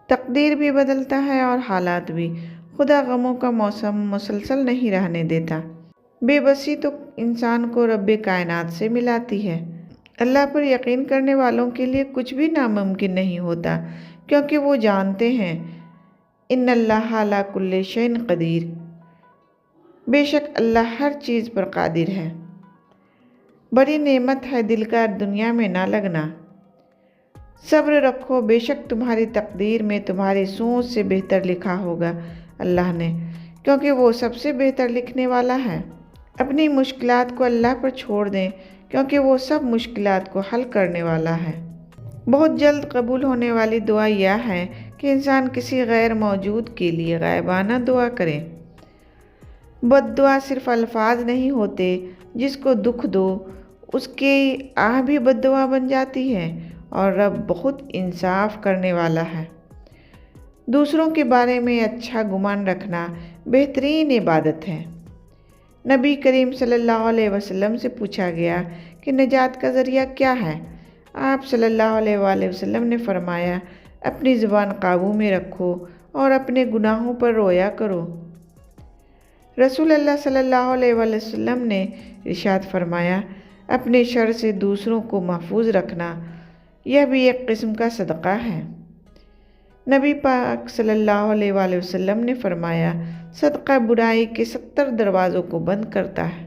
تقدیر بھی بدلتا ہے اور حالات بھی۔ خدا غموں کا موسم مسلسل نہیں رہنے دیتا۔ بے بسی تو انسان کو رب کائنات سے ملاتی ہے۔ اللہ پر یقین کرنے والوں کے لیے کچھ بھی ناممکن نہیں ہوتا، کیونکہ وہ جانتے ہیں ان اللہ علی کل شیء قدیر، بے شک اللہ ہر چیز پر قادر ہے۔ بڑی نعمت ہے دل کا دنیا میں نہ لگنا۔ صبر رکھو، بے شک تمہاری تقدیر میں تمہاری سوچ سے بہتر لکھا ہوگا اللہ نے، کیونکہ وہ سب سے بہتر لکھنے والا ہے۔ اپنی مشکلات کو اللہ پر چھوڑ دیں، کیونکہ وہ سب مشکلات کو حل کرنے والا ہے۔ بہت جلد قبول ہونے والی دعا یہ ہے کہ انسان کسی غیر موجود کے لیے غائبانہ دعا کرے۔ بد دعا صرف الفاظ نہیں ہوتے، جس کو دکھ دو اس کی آہ بھی بد دعا بن جاتی ہے، اور رب بہت انصاف کرنے والا ہے۔ دوسروں کے بارے میں اچھا گمان رکھنا بہترین عبادت ہے۔ نبی کریم صلی اللہ علیہ وسلم سے پوچھا گیا کہ نجات کا ذریعہ کیا ہے؟ آپ صلی اللہ علیہ وآلہ وسلم نے فرمایا، اپنی زبان قابو میں رکھو اور اپنے گناہوں پر رویا کرو۔ رسول اللہ صلی اللہ علیہ وآلہ وسلم نے ارشاد فرمایا، اپنے شر سے دوسروں کو محفوظ رکھنا، یہ بھی ایک قسم کا صدقہ ہے۔ نبی پاک صلی اللہ علیہ وآلہ وسلم نے فرمایا، صدقہ برائی کے 70 دروازوں کو بند کرتا ہے۔